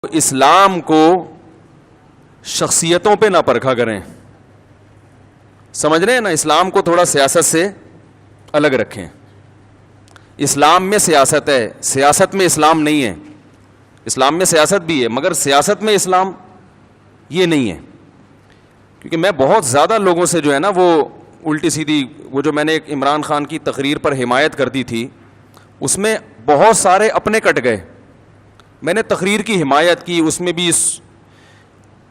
اسلام کو شخصیتوں پہ نہ پرکھا کریں. سمجھ رہے ہیں نا؟ اسلام کو تھوڑا سیاست سے الگ رکھیں. اسلام میں سیاست ہے, سیاست میں اسلام نہیں ہے. اسلام میں سیاست بھی ہے مگر سیاست میں اسلام یہ نہیں ہے. کیونکہ میں بہت زیادہ لوگوں سے جو ہے نا وہ الٹی سیدھی, وہ جو میں نے ایک عمران خان کی تقریر پر حمایت کر دی تھی اس میں بہت سارے اپنے کٹ گئے. میں نے تقریر کی حمایت کی, اس میں بھی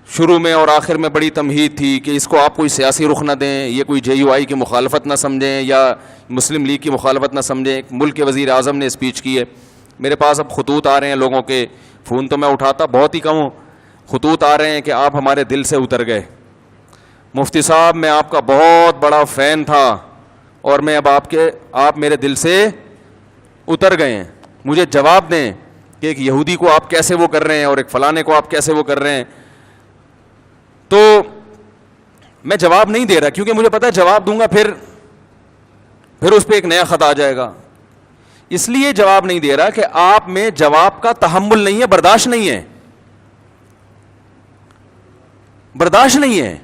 شروع میں اور آخر میں بڑی تمہید تھی کہ اس کو آپ کوئی سیاسی رخ نہ دیں, یہ کوئی JUI کی مخالفت نہ سمجھیں یا مسلم لیگ کی مخالفت نہ سمجھیں. ایک ملک کے وزیر اعظم نے اسپیچ کی ہے. میرے پاس اب خطوط آ رہے ہیں لوگوں کے, فون تو میں اٹھاتا بہت ہی کم ہوں, خطوط آ رہے ہیں کہ آپ ہمارے دل سے اتر گئے. مفتی صاحب میں آپ کا بہت بڑا فین تھا اور میں اب آپ میرے دل سے اتر گئے ہیں. مجھے جواب دیں کہ ایک یہودی کو آپ کیسے وہ کر رہے ہیں اور ایک فلانے کو آپ کیسے وہ کر رہے ہیں. تو میں جواب نہیں دے رہا کیونکہ مجھے پتا ہے جواب دوں گا پھر اس پہ ایک نیا خط آ جائے گا. اس لیے جواب نہیں دے رہا کہ آپ میں جواب کا تحمل نہیں ہے, برداشت نہیں ہے, برداشت نہیں ہے.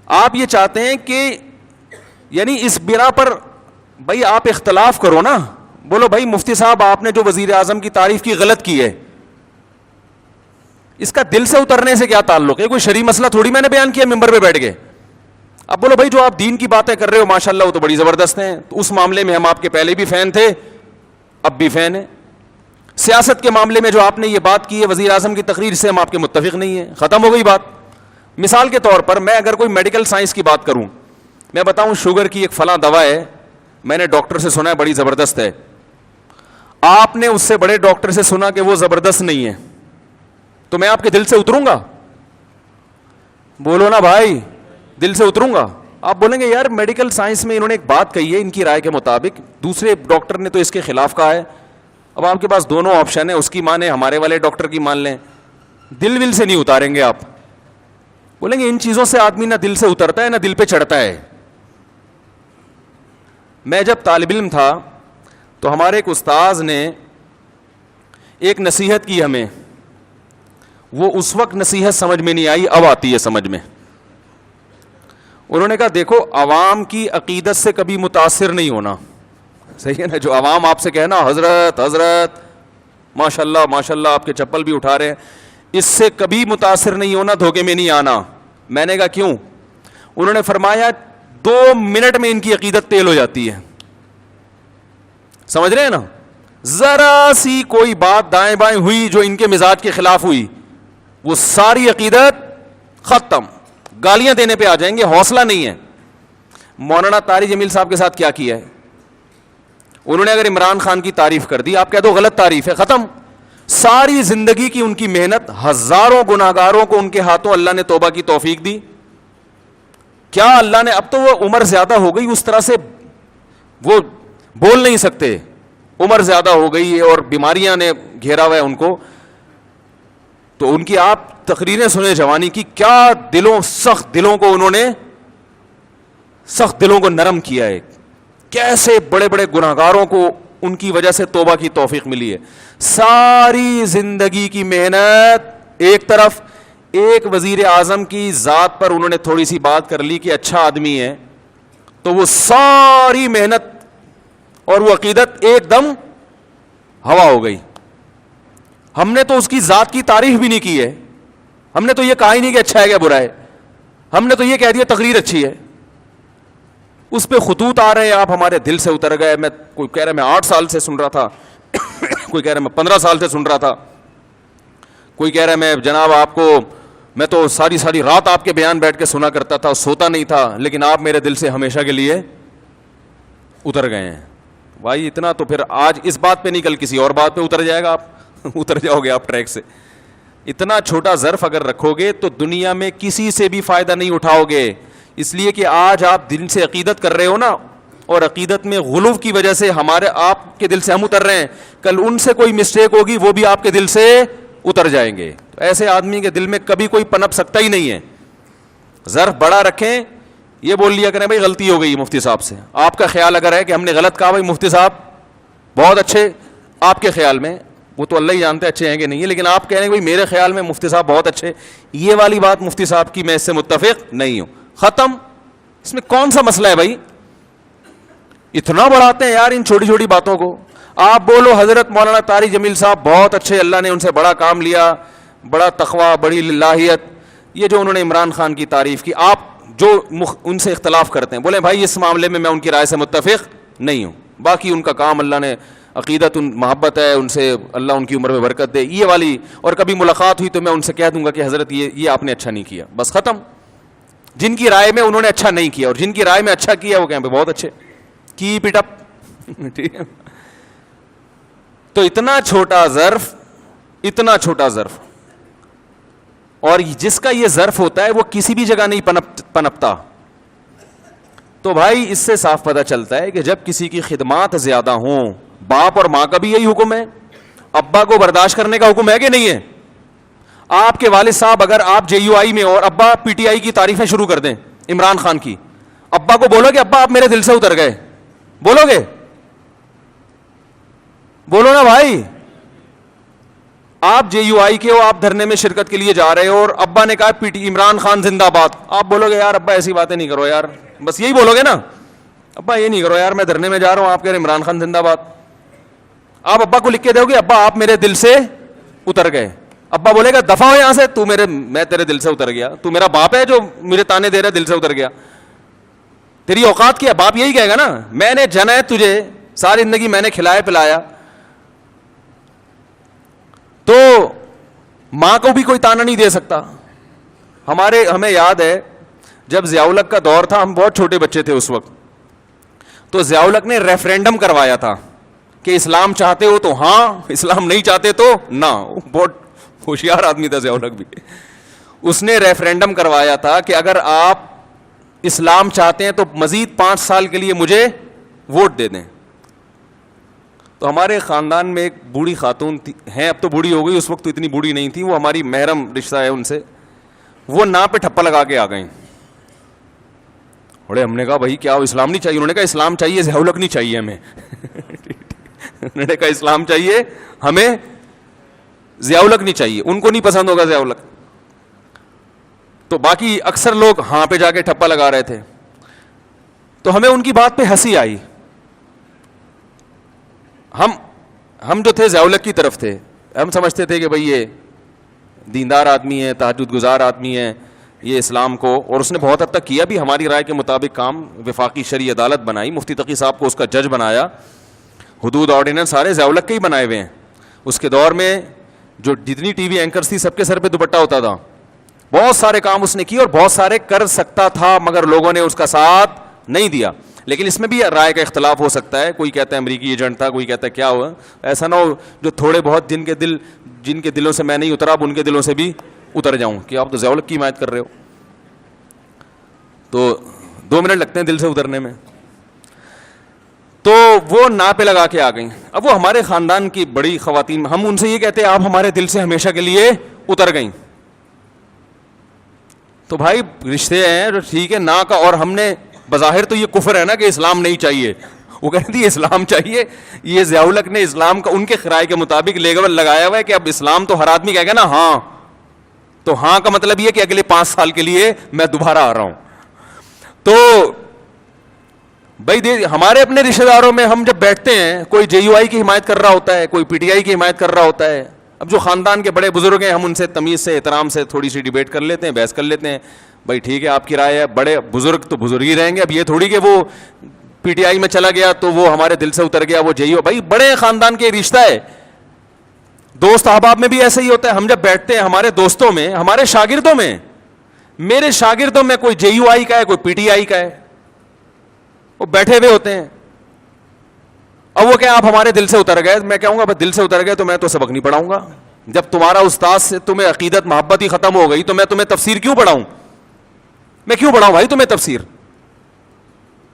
آپ یہ چاہتے ہیں کہ یعنی اس بنا پر بھائی آپ اختلاف کرو نا, بولو بھائی مفتی صاحب آپ نے جو وزیر اعظم کی تعریف کی غلط کی ہے, اس کا دل سے اترنے سے کیا تعلق ہے؟ کوئی شرعی مسئلہ تھوڑی میں نے بیان کیا ممبر پہ بیٹھ کے. اب بولو بھائی جو آپ دین کی باتیں کر رہے ہو ماشاءاللہ وہ تو بڑی زبردست ہیں, تو اس معاملے میں ہم آپ کے پہلے بھی فین تھے اب بھی فین ہیں. سیاست کے معاملے میں جو آپ نے یہ بات کی ہے وزیر اعظم کی تقریر سے ہم آپ کے متفق نہیں ہیں, ختم ہو گئی بات. مثال کے طور پر میں اگر کوئی میڈیکل سائنس کی بات کروں, میں بتاؤں شوگر کی ایک فلاں دوا ہے, میں نے ڈاکٹر سے سنا ہے بڑی زبردست ہے, آپ نے اس سے بڑے ڈاکٹر سے سنا کہ وہ زبردست نہیں ہے, تو میں آپ کے دل سے اتروں گا؟ بولو نا بھائی, دل سے اتروں گا؟ آپ بولیں گے یار میڈیکل سائنس میں انہوں نے ایک بات کہی ہے ان کی رائے کے مطابق, دوسرے ڈاکٹر نے تو اس کے خلاف کہا ہے. اب آپ کے پاس دونوں آپشن ہیں, اس کی مانیں ہمارے والے ڈاکٹر کی مان لیں. دل سے نہیں اتاریں گے آپ. بولیں گے ان چیزوں سے آدمی نہ دل سے اترتا ہے نہ دل پہ چڑھتا ہے. میں جب طالب علم تھا تو ہمارے ایک استاذ نے ایک نصیحت کی ہمیں, وہ اس وقت نصیحت سمجھ میں نہیں آئی, اب آتی ہے سمجھ میں. انہوں نے کہا دیکھو عوام کی عقیدت سے کبھی متاثر نہیں ہونا, صحیح ہے نا؟ جو عوام آپ سے کہنا حضرت حضرت ماشاءاللہ ماشاءاللہ آپ کے چپل بھی اٹھا رہے ہیں, اس سے کبھی متاثر نہیں ہونا, دھوکے میں نہیں آنا. میں نے کہا کیوں؟ انہوں نے فرمایا 2 منٹ میں ان کی عقیدت تیل ہو جاتی ہے. سمجھ رہے ہیں نا؟ ذرا سی کوئی بات دائیں بائیں ہوئی جو ان کے مزاج کے خلاف ہوئی, وہ ساری عقیدت ختم, گالیاں دینے پہ آ جائیں گے, حوصلہ نہیں ہے. مولانا طاری جمیل صاحب کے ساتھ کیا کیا ہے؟ انہوں نے اگر عمران خان کی تعریف کر دی, آپ کہہ دو غلط تعریف ہے, ختم. ساری زندگی کی ان کی محنت, ہزاروں گناہگاروں کو ان کے ہاتھوں اللہ نے توبہ کی توفیق دی. کیا اللہ نے, اب تو وہ عمر زیادہ ہو گئی, اس طرح سے وہ بول نہیں سکتے, عمر زیادہ ہو گئی ہے اور بیماریاں نے گھیرا ہوا ہے ان کو, تو ان کی آپ تقریریں سنیں جوانی کی, کیا دلوں, سخت دلوں کو انہوں نے, سخت دلوں کو نرم کیا ہے. کیسے بڑے بڑے گناہگاروں کو ان کی وجہ سے توبہ کی توفیق ملی ہے. ساری زندگی کی محنت ایک طرف, ایک وزیر اعظم کی ذات پر انہوں نے تھوڑی سی بات کر لی کہ اچھا آدمی ہے, تو وہ ساری محنت اور وہ عقیدت ایک دم ہوا ہو گئی. ہم نے تو اس کی ذات کی تعریف بھی نہیں کی ہے, ہم نے تو یہ کہا ہی نہیں کہ اچھا ہے کیا برا ہے, ہم نے تو یہ کہہ دیا تقریر اچھی ہے. اس پہ خطوط آ رہے ہیں آپ ہمارے دل سے اتر گئے. میں کوئی کہہ رہا میں 8 سال سے سن رہا تھا, کوئی کہہ رہا میں 15 سال سے سن رہا تھا, کوئی کہہ رہا میں جناب آپ کو, میں تو ساری رات آپ کے بیان بیٹھ کے سنا کرتا تھا, سوتا نہیں تھا, لیکن آپ میرے دل سے ہمیشہ کے لیے اتر گئے ہیں. بھائی اتنا تو پھر آج اس بات پہ نہیں, کل کسی اور بات پہ اتر جائے گا, آپ اتر جاؤ گے آپ ٹریک سے. اتنا چھوٹا ظرف اگر رکھو گے تو دنیا میں کسی سے بھی فائدہ نہیں اٹھاؤ گے. اس لیے کہ آج آپ دل سے عقیدت کر رہے ہو نا, اور عقیدت میں غلو کی وجہ سے آپ کے دل سے ہم اتر رہے ہیں, کل ان سے کوئی مسٹیک ہوگی وہ بھی آپ کے دل سے اتر جائیں گے. تو ایسے آدمی کے دل میں کبھی کوئی پنپ سکتا ہی نہیں ہے. ظرف بڑا رکھیں, یہ بول لیا کریں بھائی غلطی ہو گئی مفتی صاحب سے. آپ کا خیال اگر ہے کہ ہم نے غلط کہا, بھائی مفتی صاحب بہت اچھے, آپ کے خیال میں وہ تو اللہ ہی جانتے اچھے ہیں کہ نہیں ہے, لیکن آپ کہہ رہے ہیں بھائی میرے خیال میں مفتی صاحب بہت اچھے, یہ والی بات مفتی صاحب کی میں اس سے متفق نہیں ہوں, ختم. اس میں کون سا مسئلہ ہے بھائی؟ اتنا بڑھاتے ہیں یار ان چھوٹی چھوٹی باتوں کو. آپ بولو حضرت مولانا طارق جمیل صاحب بہت اچھے, اللہ نے ان سے بڑا کام لیا, بڑا تقوی, بڑی للہیت, یہ جو انہوں نے عمران خان کی تعریف کی. آپ جو ان سے اختلاف کرتے ہیں بولیں بھائی اس معاملے میں ان کی رائے سے متفق نہیں ہوں, باقی ان کا کام اللہ نے عقیدت محبت ہے ان سے, اللہ ان کی عمر میں برکت دے, یہ والی. اور کبھی ملاقات ہوئی تو میں ان سے کہہ دوں گا کہ حضرت یہ آپ نے اچھا نہیں کیا, بس ختم. جن کی رائے میں انہوں نے اچھا نہیں کیا اور جن کی رائے میں اچھا کیا وہ کہیں پہ بہت اچھے, کیپ اٹ اپ. ٹھیک ہے, تو اتنا چھوٹا ظرف, اور جس کا یہ ظرف ہوتا ہے وہ کسی بھی جگہ نہیں پنپتا. تو بھائی اس سے صاف پتہ چلتا ہے کہ جب کسی کی خدمات زیادہ ہوں, باپ اور ماں کا بھی یہی حکم ہے, ابا کو برداشت کرنے کا حکم ہے کہ نہیں ہے؟ آپ کے والد صاحب اگر آپ جے یو آئی میں اور ابا پی ٹی آئی کی تعریفیں شروع کر دیں عمران خان کی, ابا کو بولو کہ ابا آپ میرے دل سے اتر گئے, بولو گے؟ بولو نا بھائی. آپ جے یو آئی کے ہو, آپ دھرنے میں شرکت کے لیے جا رہے ہو اور ابا نے کہا پی ٹی عمران خان زندہ باد, آپ بولو گے یار ابا ایسی باتیں نہیں کرو یار, بس یہی بولو گے نا, ابا یہ نہیں کرو یار, میں دھرنے میں جا رہا ہوں, آپ کہہ رہے عمران خان زندہ باد. آپ ابا کو لکھ کے دو گے ابا آپ میرے دل سے اتر گئے, ابا بولے گا دفع ہو یہاں سے, میں تیرے دل سے اتر گیا, تو میرا باپ ہے جو میرے تانے دے رہا دل سے اتر گیا, تیری اوقات کیا؟ باپ یہی کہے گا نا, میں نے جنا ہے تجھے, ساری زندگی میں نے کھلایا پلایا. تو ماں کو بھی کوئی تانا نہیں دے سکتا. ہمیں یاد ہے جب ضیاء الحق کا دور تھا, ہم بہت چھوٹے بچے تھے اس وقت, تو ضیاء الحق نے ریفرینڈم کروایا تھا کہ اسلام چاہتے ہو تو ہاں, اسلام نہیں چاہتے تو نہ. بہت ہوشیار آدمی تھا ضیاء الحق بھی. اس نے ریفرینڈم کروایا تھا کہ اگر آپ اسلام چاہتے ہیں تو مزید 5 سال کے لیے مجھے ووٹ دے دیں. تو ہمارے خاندان میں ایک بوڑھی خاتون ہیں, اب تو بوڑھی ہو گئی, اس وقت تو اتنی بوڑھی نہیں تھی, وہ ہماری محرم رشتہ ہے ان سے, وہ نا پہ ٹھپا لگا کے آ گئیں. بڑے ہم نے کہا بھائی کیا اسلام نہیں چاہیے؟ انہوں نے کہا اسلام چاہیے, ضیاء الحق نہیں چاہیے ہمیں. انہوں نے کہا اسلام چاہیے ہمیں, ضیاء الحق نہیں چاہیے. ان کو نہیں پسند ہوگا ضیاء الحق, تو باقی اکثر لوگ ہاں پہ جا کے ٹھپا لگا رہے تھے. تو ہمیں ان کی بات پہ ہنسی آئی. ہم جو تھے ضیاء الحق کی طرف تھے, ہم سمجھتے تھے کہ بھئی یہ دیندار آدمی ہے, تہجد گزار آدمی ہے, یہ اسلام کو, اور اس نے بہت حد تک کیا بھی ہماری رائے کے مطابق کام. وفاقی شرعی عدالت بنائی, مفتی تقی صاحب کو اس کا جج بنایا, حدود آرڈیننس سارے ضیاء الحق کے ہی بنائے ہوئے ہیں. اس کے دور میں جو جتنی ٹی وی اینکرز تھی سب کے سر پہ دوپٹہ ہوتا تھا. بہت سارے کام اس نے کیے اور بہت سارے کر سکتا تھا, مگر لوگوں نے اس کا ساتھ نہیں دیا. لیکن اس میں بھی رائے کا اختلاف ہو سکتا ہے, کوئی کہتا ہے امریکی ایجنٹ تھا, کوئی کہتا ہے کیا ہوا. ایسا نہ ہو جو تھوڑے بہت جن کے دلوں سے میں نہیں اترا, اب ان کے دلوں سے بھی اتر جاؤں کہ آپ تو ضیاء الحق کی حمایت کر رہے ہو. تو 2 منٹ لگتے ہیں دل سے اترنے میں. تو وہ نا پہ لگا کے آ گئیں. اب وہ ہمارے خاندان کی بڑی خواتین, ہم ان سے یہ کہتے ہیں آپ ہمارے دل سے ہمیشہ کے لیے اتر گئیں. تو بھائی رشتے ہیں ٹھیک ہے نا کا, اور ہم نے بظاہر تو یہ کفر ہے نا کہ اسلام نہیں چاہیے, وہ کہتی تھی اسلام چاہیے. یہ ضیاء الحق نے اسلام کا ان کے رائے کے مطابق لیبل لگایا ہوا ہے کہ اب اسلام تو ہر آدمی کہے گا نا ہاں, تو ہاں کا مطلب یہ کہ اگلے 5 سال کے لیے میں دوبارہ آ رہا ہوں. تو بھائی ہمارے اپنے رشتے داروں میں ہم جب بیٹھتے ہیں, کوئی جے یو آئی کی حمایت کر رہا ہوتا ہے, کوئی پی ٹی آئی کی حمایت کر رہا ہوتا ہے. اب جو خاندان کے بڑے بزرگ ہیں ہم ان سے تمیز سے احترام سے تھوڑی سی ڈیبیٹ کر لیتے ہیں, بحث کر لیتے ہیں. بھائی ٹھیک ہے آپ کی رائے ہے, بڑے بزرگ تو بزرگ ہی رہیں گے. اب یہ تھوڑی کہ وہ پی ٹی آئی میں چلا گیا تو وہ ہمارے دل سے اتر گیا, وہ جے یو. بھائی بڑے خاندان کے رشتہ ہے. دوست احباب میں بھی ایسا ہی ہوتا ہے. ہم جب بیٹھتے ہیں ہمارے دوستوں میں, ہمارے شاگردوں میں, میرے شاگردوں میں کوئی جے یو آئی کا ہے, کوئی پی ٹی آئی کا ہے, وہ بیٹھے ہوئے ہوتے ہیں. اب وہ کہ آپ ہمارے دل سے اتر گئے, میں کہوں گا دل سے اتر گئے تو میں تو سبق نہیں پڑھاؤں گا. جب تمہارا استاد سے تمہیں عقیدت محبت ہی ختم ہو گئی تو میں تمہیں تفسیر کیوں پڑھاؤں؟ میں کیوں پڑھاؤں بھائی تمہیں تفسیر؟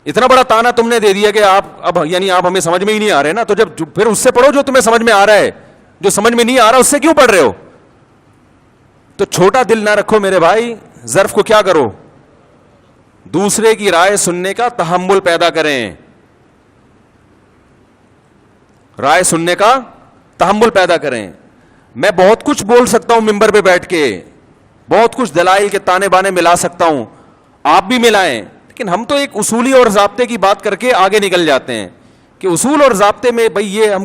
اتنا بڑا تانا تم نے دے دیا کہ آپ اب یعنی آپ ہمیں سمجھ میں ہی نہیں آ رہے نا, تو جب پھر اس سے پڑھو جو تمہیں سمجھ میں آ رہا ہے. جو سمجھ میں نہیں آ رہا اس سے کیوں پڑھ رہے ہو؟ تو چھوٹا دل نہ رکھو میرے بھائی, ظرف کو کیا کرو, دوسرے کی رائے سننے کا تحمل پیدا کریں, رائے سننے کا تحمل پیدا کریں. میں بہت کچھ بول سکتا ہوں ممبر پہ بیٹھ کے, بہت کچھ دلائل کے تانے بانے ملا سکتا ہوں, آپ بھی ملائیں, لیکن ہم تو ایک اصولی اور ضابطے کی بات کر کے آگے نکل جاتے ہیں کہ اصول اور ضابطے میں بھئی یہ ہم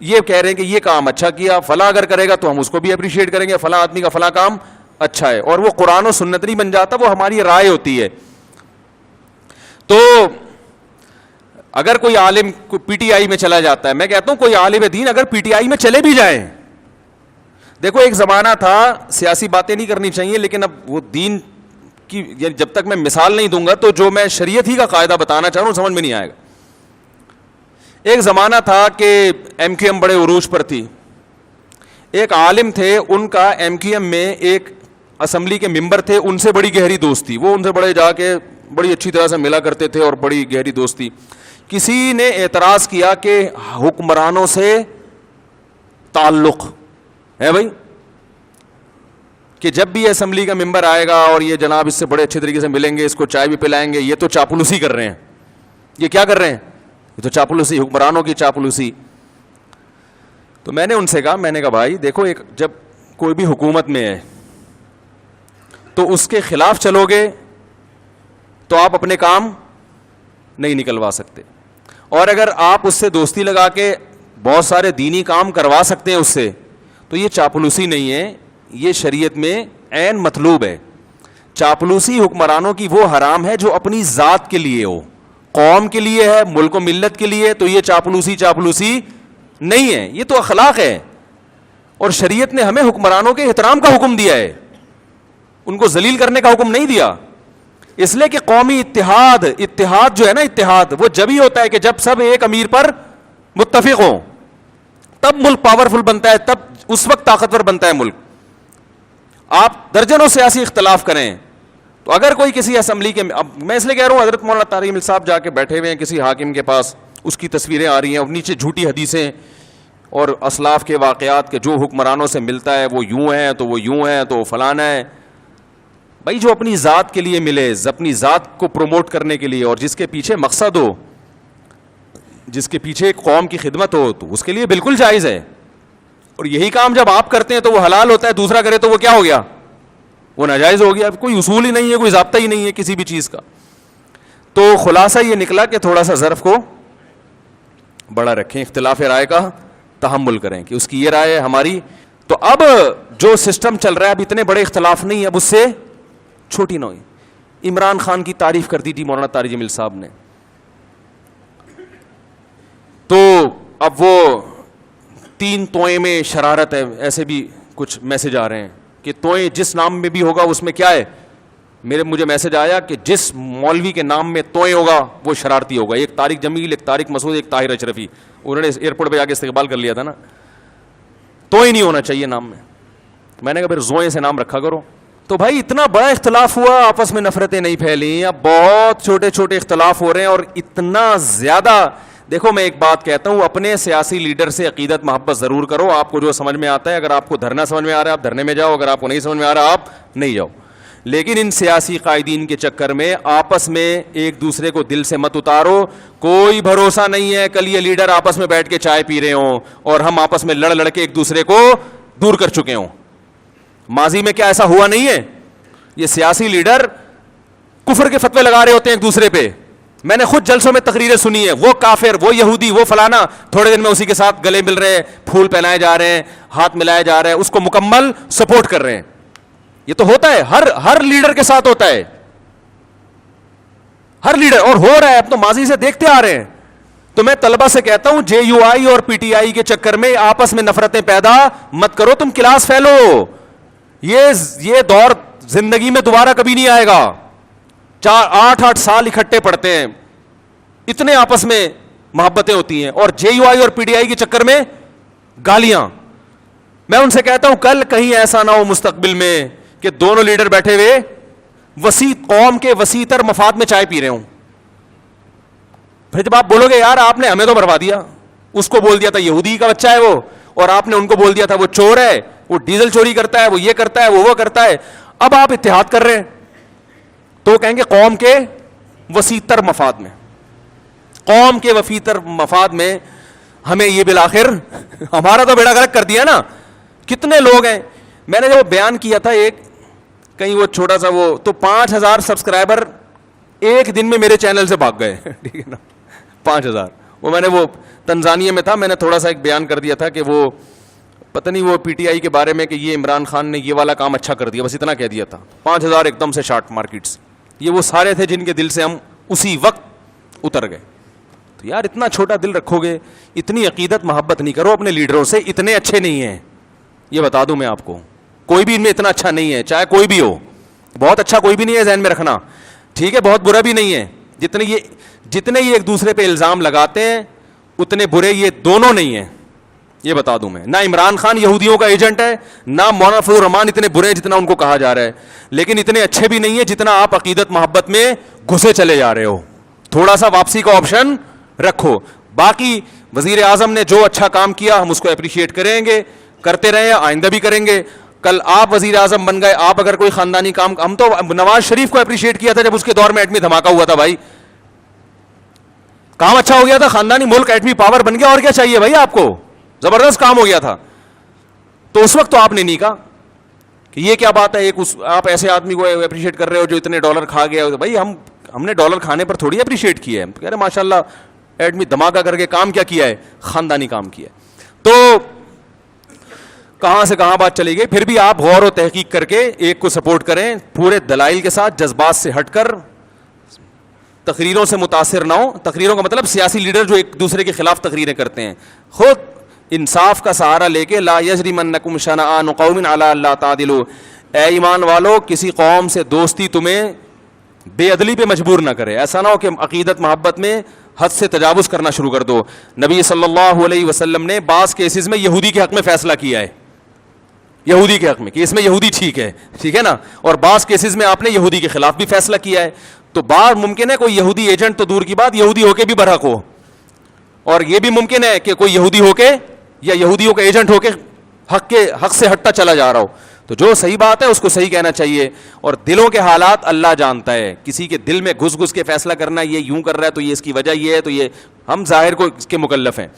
یہ کہہ رہے ہیں کہ یہ کام اچھا کیا, فلاں اگر کرے گا تو ہم اس کو بھی اپریشیٹ کریں گے, فلاں آدمی کا فلاں کام اچھا ہے, اور وہ قرآن و سنت نہیں بن جاتا, وہ ہماری رائے ہوتی ہے. تو اگر کوئی عالم پی ٹی آئی میں چلا جاتا ہے, میں کہتا ہوں کوئی عالم دین اگر پی ٹی آئی میں چلے بھی جائیں, دیکھو ایک زمانہ تھا, سیاسی باتیں نہیں کرنی چاہیے, لیکن اب وہ دین کی جب تک میں مثال نہیں دوں گا تو جو میں شریعت ہی کا قاعدہ بتانا چاہ رہا ہوں سمجھ میں نہیں آئے گا. ایک زمانہ تھا کہ ایم کیو ایم بڑے عروج پر تھی, ایک عالم تھے, ان کا ایم کیو ایم میں ایک اسمبلی کے ممبر تھے, ان سے بڑی گہری دوستی, وہ ان سے بڑے جا کے بڑی اچھی طرح سے ملا کرتے تھے اور بڑی گہری دوستی. کسی نے اعتراض کیا کہ حکمرانوں سے تعلق ہے بھائی, کہ جب بھی اسمبلی کا ممبر آئے گا اور یہ جناب اس سے بڑے اچھے طریقے سے ملیں گے, اس کو چائے بھی پلائیں گے, یہ تو چاپلوسی کر رہے ہیں, یہ کیا کر رہے ہیں, یہ تو چاپلوسی, حکمرانوں کی چاپلوسی. تو میں نے ان سے کہا, میں نے کہا بھائی دیکھو, ایک جب کوئی بھی حکومت میں ہے تو اس کے خلاف چلو گے تو آپ اپنے کام نہیں نکلوا سکتے, اور اگر آپ اس سے دوستی لگا کے بہت سارے دینی کام کروا سکتے ہیں اس سے, تو یہ چاپلوسی نہیں ہے, یہ شریعت میں عین مطلوب ہے. چاپلوسی حکمرانوں کی وہ حرام ہے جو اپنی ذات کے لیے ہو, قوم کے لیے ہے, ملک و ملت کے لیے, تو یہ چاپلوسی نہیں ہے, یہ تو اخلاق ہے. اور شریعت نے ہمیں حکمرانوں کے احترام کا حکم دیا ہے, ان کو ذلیل کرنے کا حکم نہیں دیا. اس لیے کہ قومی اتحاد جو ہے نا, اتحاد وہ جب ہی ہوتا ہے کہ جب سب ایک امیر پر متفق ہوں, تب ملک پاورفل بنتا ہے, تب اس وقت طاقتور بنتا ہے ملک. آپ درجنوں سیاسی اختلاف کریں, تو اگر کوئی کسی اسمبلی کے, اب میں اس لیے کہہ رہا ہوں, حضرت مولانا طارق جمیل صاحب جا کے بیٹھے ہوئے ہیں کسی حاکم کے پاس, اس کی تصویریں آ رہی ہیں اور نیچے جھوٹی حدیثیں اور اسلاف کے واقعات کے, جو حکمرانوں سے ملتا ہے وہ یوں ہے تو وہ یوں ہے تو وہ فلانا ہے. بھائی جو اپنی ذات کے لیے ملے, اپنی ذات کو پروموٹ کرنے کے لیے, اور جس کے پیچھے مقصد ہو, جس کے پیچھے ایک قوم کی خدمت ہو, تو اس کے لیے بالکل جائز ہے. اور یہی کام جب آپ کرتے ہیں تو وہ حلال ہوتا ہے, دوسرا کرے تو وہ کیا ہو گیا, وہ ناجائز ہو گیا. کوئی اصول ہی نہیں ہے, کوئی ضابطہ ہی نہیں ہے کسی بھی چیز کا. تو خلاصہ یہ نکلا کہ تھوڑا سا ظرف کو بڑا رکھیں, اختلاف رائے کا تحمل کریں کہ اس کی یہ رائے ہے, ہماری. تو اب جو سسٹم چل رہا ہے, اب اتنے بڑے اختلاف نہیں, اب اس سے چھوٹی نہ ہوئی. عمران خان کی تعریف کر دی تھی مولانا طارق جمیل صاحب نے, تو اب وہ 3 توئیں میں شرارت ہے, ایسے بھی کچھ میسج آ رہے ہیں کہ توئیں جس نام میں بھی ہوگا اس میں کیا ہے. مجھے میسج آیا کہ جس مولوی کے نام میں توئیں ہوگا وہ شرارتی ہوگا. ایک طارق جمیل, ایک طارق مسعود, ایک طاہر اشرفی, انہوں نے ایئرپورٹ پہ جا کے استقبال کر لیا تھا نا. توئیں نہیں ہونا چاہیے نام میں. میں نے کہا پھر زوئیں سے نام رکھا کرو. تو بھائی اتنا بڑا اختلاف ہوا, آپس میں نفرتیں نہیں پھیلیں, اب بہت چھوٹے چھوٹے اختلاف ہو رہے ہیں, اور اتنا زیادہ. دیکھو میں ایک بات کہتا ہوں, اپنے سیاسی لیڈر سے عقیدت محبت ضرور کرو, آپ کو جو سمجھ میں آتا ہے. اگر آپ کو دھرنا سمجھ میں آ رہا ہے آپ دھرنے میں جاؤ, اگر آپ کو نہیں سمجھ میں آ رہا آپ نہیں جاؤ. لیکن ان سیاسی قائدین کے چکر میں آپس میں ایک دوسرے کو دل سے مت اتارو. کوئی بھروسہ نہیں ہے کل یہ لیڈر آپس میں بیٹھ کے چائے پی رہے ہوں اور ہم آپس میں لڑ کے ایک دوسرے کو دور کر چکے ہوں. ماضی میں کیا ایسا ہوا نہیں ہے؟ یہ سیاسی لیڈر کفر کے فتوے لگا رہے ہوتے ہیں ایک دوسرے پہ. میں نے خود جلسوں میں تقریریں سنی ہے, وہ کافر, وہ یہودی, وہ فلانا, تھوڑے دن میں اسی کے ساتھ گلے مل رہے ہیں, پھول پہنائے جا رہے ہیں, ہاتھ ملائے جا رہے ہیں, اس کو مکمل سپورٹ کر رہے ہیں. یہ تو ہوتا ہے, ہر لیڈر کے ساتھ ہوتا ہے, ہر لیڈر, اور ہو رہا ہے, اب تو ماضی سے دیکھتے آ رہے ہیں. تو میں طلبہ سے کہتا ہوں جے یو آئی اور پی ٹی آئی کے چکر میں آپس میں نفرتیں پیدا مت کرو, تم کلاس فیلو. یہ دور زندگی میں دوبارہ کبھی نہیں آئے گا. 8 سال اکٹھے پڑھتے ہیں, اتنے آپس میں محبتیں ہوتی ہیں, اور جے یو آئی اور پی ٹی آئی کے چکر میں گالیاں. میں ان سے کہتا ہوں کل کہیں ایسا نہ ہو مستقبل میں کہ دونوں لیڈر بیٹھے ہوئے وسیع قوم کے وسیع تر مفاد میں چائے پی رہے ہوں. پھر جب آپ بولو گے یار آپ نے ہمیں تو بروا دیا, اس کو بول دیا تھا یہودی کا بچہ ہے وہ, اور آپ نے ان کو بول دیا تھا وہ چور ہے, وہ ڈیزل چوری کرتا ہے, وہ یہ کرتا ہے, وہ کرتا ہے, اب آپ اتحاد کر رہے ہیں, تو کہیں گے قوم کے وسیع تر مفاد میں, قوم کے وسیع تر مفاد میں. ہمیں یہ بالآخر ہمارا تو بیڑا غرق کر دیا نا. کتنے لوگ ہیں, میں نے جو بیان کیا تھا ایک کہیں وہ چھوٹا سا وہ, تو 5,000 سبسکرائبر ایک دن میں میرے چینل سے بھاگ گئے. ٹھیک ہے نا, 5,000. وہ میں نے وہ تنزانیہ میں تھا, میں نے تھوڑا سا ایک بیان کر دیا تھا کہ وہ پتہ نہیں وہ پی ٹی آئی کے بارے میں کہ یہ عمران خان نے یہ والا کام اچھا کر دیا, بس اتنا کہہ دیا تھا. 5,000 ایک دم سے شارٹ مارکیٹس. یہ وہ سارے تھے جن کے دل سے ہم اسی وقت اتر گئے. تو یار اتنا چھوٹا دل رکھو گے, اتنی عقیدت محبت نہیں کرو اپنے لیڈروں سے. اتنے اچھے نہیں ہیں, یہ بتا دوں میں آپ کو. کوئی بھی ان میں اتنا اچھا نہیں ہے, چاہے کوئی بھی ہو. بہت اچھا کوئی بھی نہیں ہے, ذہن میں رکھنا, ٹھیک ہے. بہت برا بھی نہیں ہے. جتنے یہ ایک دوسرے پہ الزام لگاتے ہیں اتنے برے یہ دونوں نہیں ہیں, یہ بتا دوں میں. نہ عمران خان یہودیوں کا ایجنٹ ہے, نہ مولانا فضل الرحمان اتنے برے ہیں جتنا ان کو کہا جا رہا ہے, لیکن اتنے اچھے بھی نہیں ہیں جتنا آپ عقیدت محبت میں گھسے چلے جا رہے ہو. تھوڑا سا واپسی کا آپشن رکھو. باقی وزیر اعظم نے جو اچھا کام کیا ہم اس کو اپریشیٹ کریں گے, کرتے رہے, آئندہ بھی کریں گے. کل آپ وزیر اعظم بن گئے, آپ اگر کوئی خاندانی کام, ہم تو نواز شریف کو اپریشیٹ کیا تھا جب اس کے دور میں ایٹمی دھماکہ ہوا تھا. بھائی کام اچھا ہو گیا تھا, خاندانی ملک ایٹمی پاور بن گیا, اور کیا چاہیے بھائی آپ کو, زبردست کام ہو گیا تھا. تو اس وقت تو آپ نے نہیں کہا کہ یہ کیا بات ہے, آپ ایسے آدمی کو اپریشیٹ کر رہے ہو جو اتنے ڈالر کھا گیا. بھائی ہم نے ڈالر کھانے پر تھوڑی اپریشیٹ کیا ہے, کہہ رہے ماشاء اللہ ایٹمی دھماکہ کر کے کام کیا کیا ہے, خاندانی کام کیا ہے. تو کہاں سے کہاں بات چلی گئی. پھر بھی آپ غور و تحقیق کر کے ایک کو سپورٹ کریں, پورے دلائل کے ساتھ, جذبات سے ہٹ کر, تقریروں سے متاثر نہ ہو. تقریروں کا مطلب سیاسی لیڈر جو ایک دوسرے کے خلاف تقریریں کرتے ہیں, خود انصاف کا سہارا لے کے, لا یجرمنکم شنآن قوم علی الا تعدلوا, اے ایمان والو کسی قوم سے دوستی تمہیں بے عدلی پہ مجبور نہ کرے. ایسا نہ ہو کہ عقیدت محبت میں حد سے تجاوز کرنا شروع کر دو. نبی صلی اللہ علیہ وسلم نے بعض کیسز میں یہودی کے حق میں فیصلہ کیا ہے, یہودی کے حق میں, کہ اس میں یہودی ٹھیک ہے نا, اور بعض کیسز میں آپ نے یہودی کے خلاف بھی فیصلہ کیا ہے. تو بات ممکن ہے کوئی یہودی ایجنٹ تو دور کی بات, یہودی ہو کے بھی برحق ہو, اور یہ بھی ممکن ہے کہ کوئی یہودی ہو کے یا یہودیوں کا ایجنٹ ہو کے حق سے ہٹتا چلا جا رہا ہو. تو جو صحیح بات ہے اس کو صحیح کہنا چاہیے. اور دلوں کے حالات اللہ جانتا ہے, کسی کے دل میں گھس گھس کے فیصلہ کرنا, یہ یوں کر رہا ہے تو یہ اس کی وجہ یہ ہے, تو یہ ہم ظاہر کو اس کے مکلف ہیں.